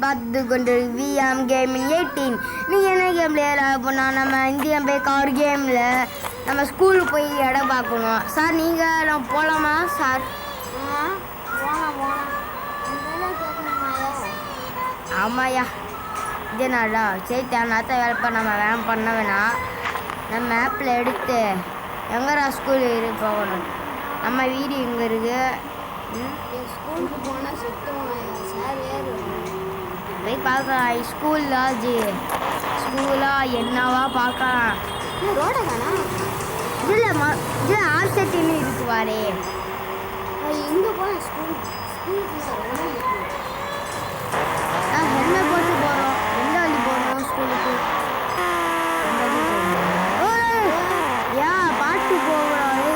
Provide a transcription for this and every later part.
பார்த்து கொண்டு VM gaming 18. நீங்கள் என்ன கேம் விளையாட போனால் நம்ம இந்தியன் பை கார் கேமில் நம்ம ஸ்கூலுக்கு போய் இடம் பார்க்கணும். சார் நீங்கள் நம்ம போகலாமா சார்? ஆமாய்யா, இதே நாளா சரி தேவையாத்த வேலைப்பா. நம்ம வேலை பண்ண வேணாம். நம்ம மேப்பில் எடுத்து எங்கடா ஸ்கூல் போகணும். நம்ம வீடு இங்கே இருக்குது. ஸ்கூலுக்கு போனால் சுத்தமாக சார் ஏறு போய் பார்க்கலாம். ஸ்கூலா என்னவா பார்க்கலாம். ரோட தானா? இதில் ஆர்செட்டின்னு இருக்குவாரே. இங்கே போனால் ஸ்கூலுக்கு ஹெல்மெட் போட்டு போகிறோம். எந்த வழி போகணும் ஸ்கூலுக்கு? பாட்டு போகிறாரு.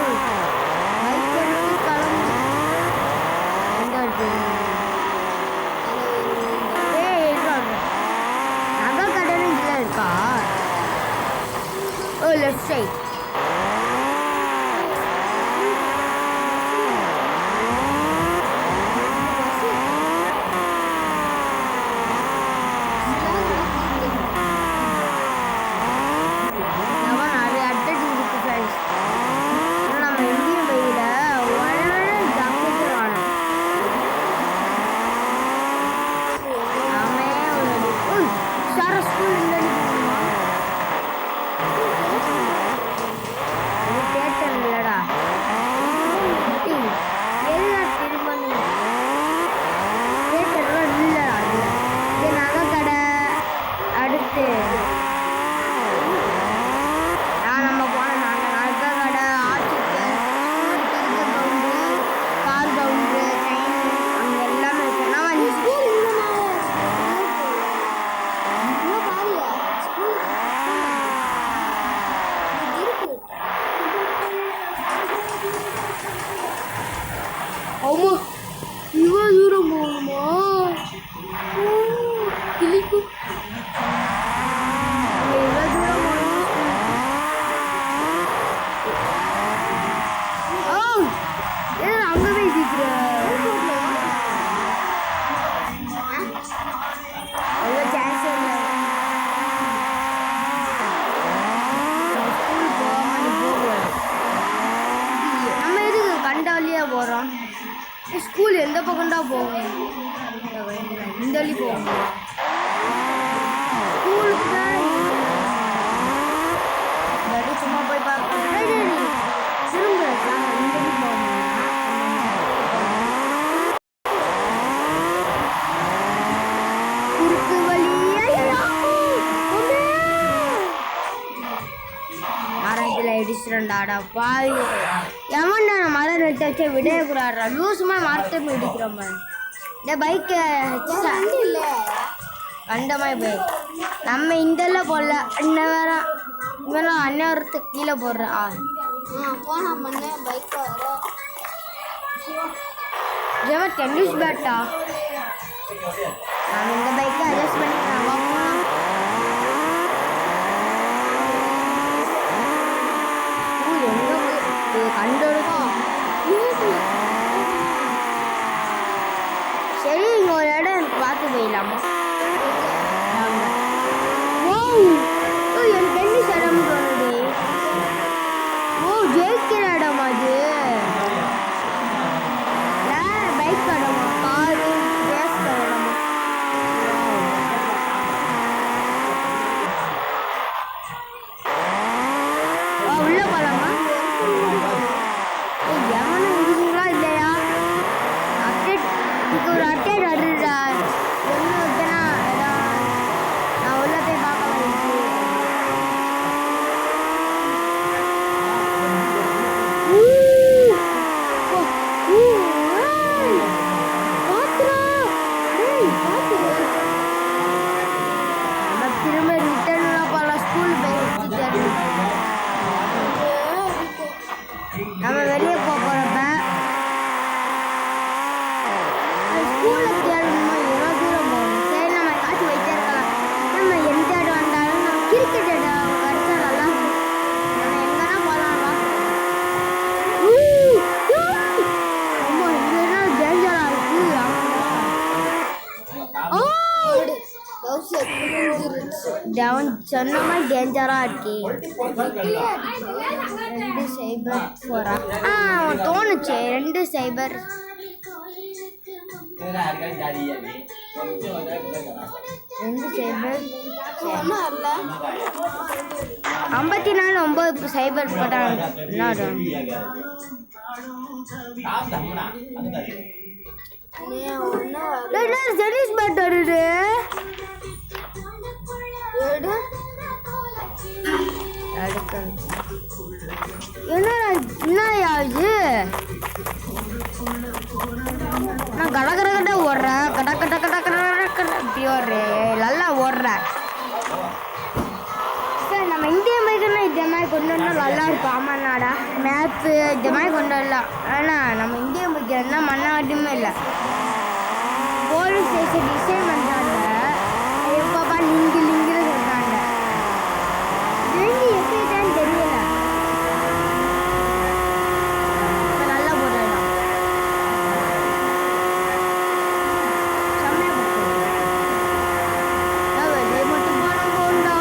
பைக் எடுத்து கிளம்பு. எந்த வழி நகை கடைன்னு இதில் இருக்கா? Left side. அம்மா இவ்வளோ தூரம் போகணுமா? கிளிக்கு இவ்வளோ தூரம் போகணும். அங்கே போய் சீக்கிர அவ்வளோ சான்ஸ் இல்லை. ஸ்கூல் போகக்கூடாது. நம்ம எதுக்கு கண்டாலியாக போகிறோம்? ஸ்கூல் எந்த பக்கம்டா போகும்? இந்த வழி போகும். ஸ்கூலுக்கு தான் சும்மா போய் பார்க்கணும். திரும்ப இந்த வழி போகணும். குறுக்கு வழி மரத்தில் இடிச்சிடண்டாடா பாய். எவன்டா நான் மரம் எடுத்து வச்சா விடவே கூடாடுறா. லூசுமா மரத்தை இடிக்கிறோம். இந்த பைக்கை இல்லை கண்டமாய் போய் நம்ம இந்தெல்லாம் போடல. இன்னும் வேற இவெல்லாம் அந்நேரத்துக்கு கீழே போடுறா. போனால் பண்ண பைக் ஜெவன் டென்னிஸ் பேட்டா. நான் இந்த பைக்கை அட்ஜஸ்ட் பண்ணிக்கலாம். போகலாம். கண்டோருக்கும் சரி. இங்கே ஒரு இடம் எனக்கு பார்த்து போயிடலாமா? என் டென்னிஸ் இடம் தோணுது. ஜெயிக்கிற இடம் அது. பைக் இடமா காரு கேஸ் இடமா? உள்ள போகலாமா? எவனும் இருக்குங்களா இல்லையா? அப்டேட் இதுக்கு ஒரு அப்டேட் வருடா. என்ன வைக்கனா நான் உள்ள போய் பார்க்கலாம். இருக்கு டவுன் சொன்ன மாதிரி டேஞ்சராக இருக்கே. 2-0 தோணுச்சு. 2-0 54-9 போட்டாங்க. ஜெனிஸ் பேட் வருது. என்னையா இது? நான் கடற்கரை ஓடுறேன். இப்படி ஓடுறேன். நல்லா ஓடுறேன். சரி, நம்ம இந்திய பைக்குன்னா இதே மாதிரி கொண்டு வந்தால் நல்லா இருக்கும். ஆமாண்ணாடா, மேப்பு இந்த மாதிரி கொண்டு வரலாம். ஆனால் நம்ம இந்திய பைக்கு என்ன மண்ணாட்டுமே இல்லை. போலீஸ் ஸ்டேஷன் டிசைன் பண்ணுறாங்க. எப்பப்பா லிங்கு சொல்கிறாங்க. லிங்கு எப்படிதான் தெரியல. நல்லா போடலாம். மட்டும் பணம் போண்டா.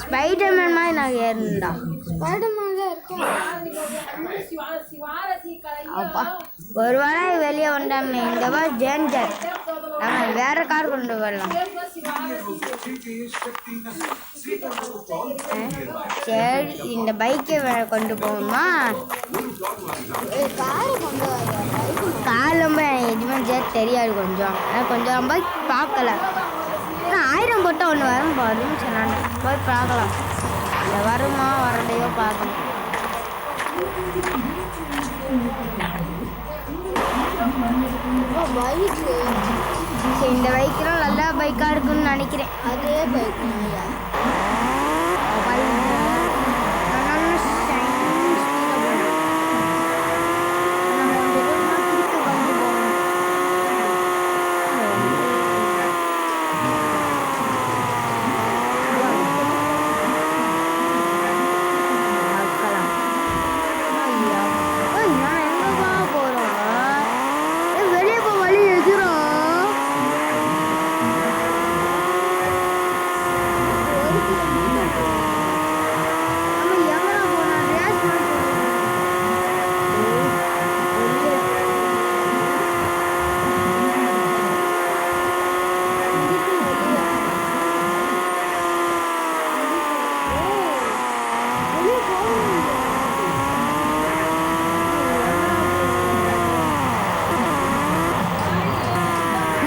ஸ்பைடர்மேன் மாதிரி நான் ஏறணும்டா. ஸ்பைடர்மேன் தான் இருக்கேன். அப்பா ஒரு வாரம் வெளியே வந்தாமே. இந்த வாரம் டேஞ்சர். நம்ம வேற கார் கொண்டு வரலாம். சரி, இந்த பைக்கை கொண்டு போகணுமா? கார் ரொம்ப எதுவுமே தெரியாது. கொஞ்சம் ரொம்ப பார்க்கல. 1000 போட்டால் ஒன்று வரும்னு சொன்னாங்க. போய் பார்க்கலாம். இல்லை வருமா வரலையோ பார்க்கணும். சரி, இந்த பைக்கெலாம் நல்ல பைக்காக இருக்குன்னு நினைக்கிறேன். அதே பைக்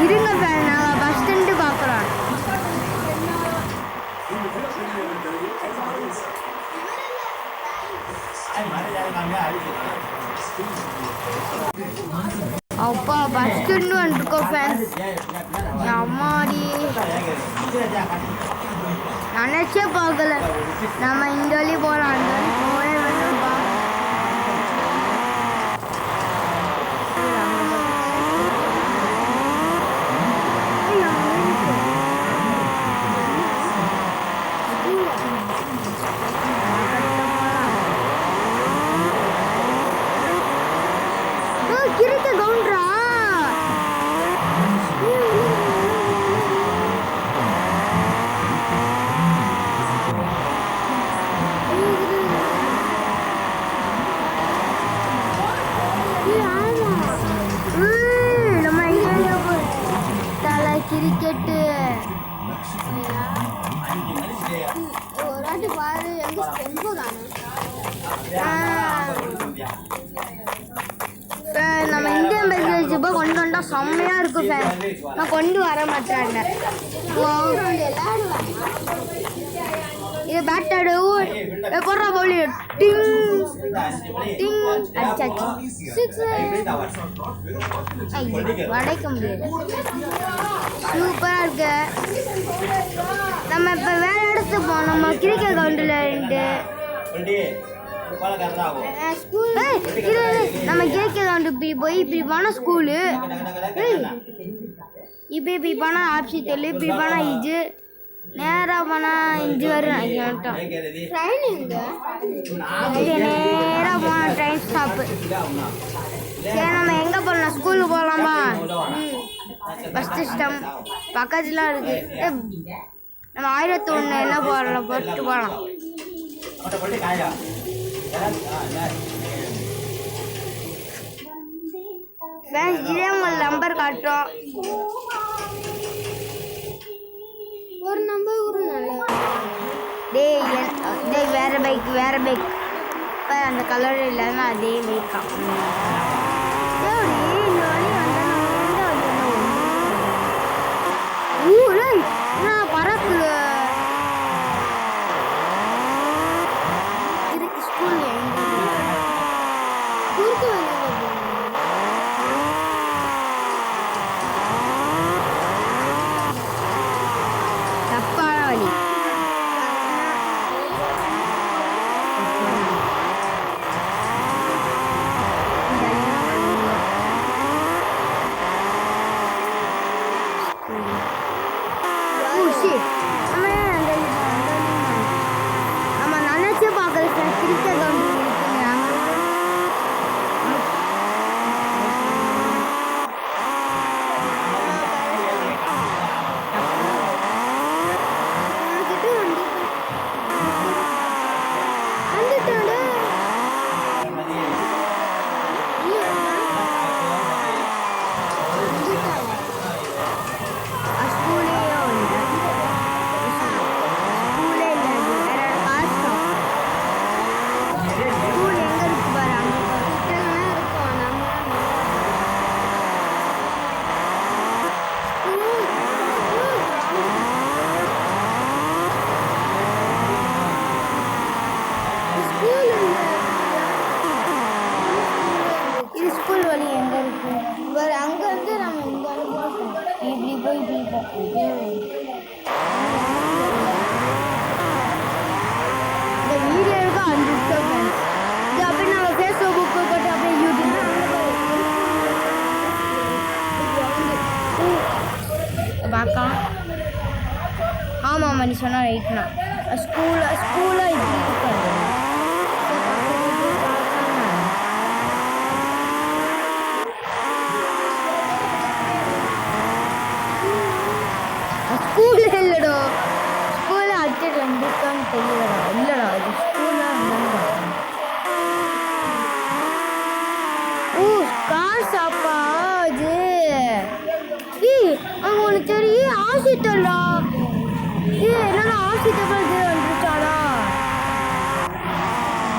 இருங்க சார், நாங்கள் பஸ் ஸ்டாண்டு பார்க்குறோம். அப்பா பஸ் ஸ்டாண்டு வந்துருக்கோம் ஃப்ரெண்ட்ஸ். அம்மாடி நினச்சே பார்க்கல. நம்ம இந்த வழி போகலாம், அந்த வழி போகவே வேணும்ப்பா. கிறுக்க கவுண்டரா? நம்ம தலை கிரிக்கெட்டு ஒரு வாட்டி பாரு. எங்க ஸ்டெம்பு காணும். நம்ம இந்தியன் பைக் இப்போ கொண்டு வந்தால் செம்மையாக இருக்கும் சார். நான் கொண்டு வர மாட்டேன். இது பேட்டடு போடுற பவுலி டிங் டிங் அடிச்சாச்சு 6 வடைக்க முடியாது. சூப்பராக இருக்கு. நம்ம இப்போ வேற இடத்துக்கு போனோம். நம்ம கிரிக்கெட் கிரவுண்டில் இருந்து நம்ம கிரிக்கெட் கிரவுண்டு இப்படி போய் இப்படி போனால் ஸ்கூலு, இப்படி போனால் ஆப்ஷன் தெரியல, இப்படி போனால் இது நேராக போனால் இஞ்சி வரும். நேராக போனால் ட்ரெயின் ஸ்டாப்பு. சரி நம்ம எங்கே போகலாம்? ஸ்கூலுக்கு போகலாமா? பஸ் சிஸ்டம் பக்கத்துலாம் இருக்குது. நம்ம 1001 என்ன போடலாம் போட்டு போகலாம். இதே ஒரு நம்பர் காட்டுறோம். ஒரு நம்பர் ஒரு நல்ல டேய் வேற பைக் இப்போ அந்த கலர் இல்லைன்னா அதே பைக் தான். பறக்கு ஸ்கூல் குறுக்கு தப்பான வழி. நம்ம நினைச்சு பார்க்கறது கிரிக்கெட் கிரவுண்ட் இருக்குங்க. அங்கேருந்து நம்ம இங்கே இப்படி போய் இந்த வீடியோவுக்கு 100 ஃப்ரெண்ட்ஸ். இது அப்படியே நம்ம ஃபேஸ்புக் போட்டு அப்படியே யூடியூப் பார்க்கலாம். ஆமாம் நீ சொன்னால் ரைட்ண்ணா. ஸ்கூலாக இப்படி இருக்காது. ஸ்கூல் இல்லைடோ, ஸ்கூலில் அட்ஜெட் வந்துருக்கான்னு தெரியலடா. இல்லைடா இது ஸ்கூலாக கார் சாப்பா அது. அங்கே ஒன்று தெரியும் ஆசிட்டல்லா. என்னடா ஆசிட்டப்பா இது வந்துருச்சாடா.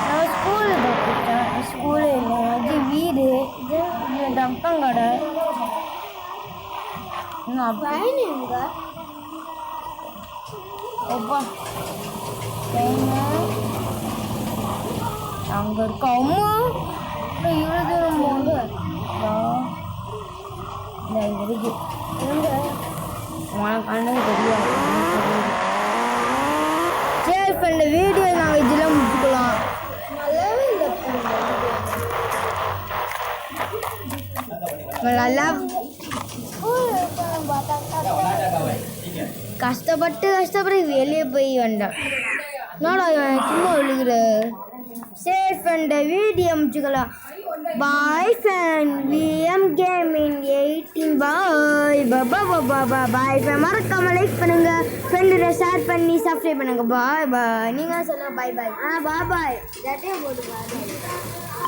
நான் ஸ்கூலு பார்த்துட்டேன். ஸ்கூலு இல்லை, அது வீடு. இது டப்பங்கடை. எங்க அப்பா அங்கே இருக்க அம்மா இவ்வளோ தூரம் போங்க இருக்கு. உனக்கு கண்ணுக்கு தெரியாது. சரி இப்போ இந்த வீடியோ நாங்கள் இதெல்லாம் முடிச்சுக்கலாம். நல்லாவே இல்லை. நல்லா கஷ்டப்பட்டு வெளியே போய் வந்தான். என்னடா சும்மா விழுகிற. சரி ஃப்ரெண்ட் வீடியோ முடிச்சுக்கலாம். பாய் ஃப்ரெண்ட் விஎம் கேமிங் 18 பாய் பாய் ஃப்ரெண்ட். மறக்காம லைக் பண்ணுங்க, ஃப்ரெண்டு ஷேர் பண்ணி சப்ஸ்கிரைப் பண்ணுங்க. பாய் நீங்கள் சொல்லுங்கள் பாய் பாய். பாய் பாய் போட்டு பாய்.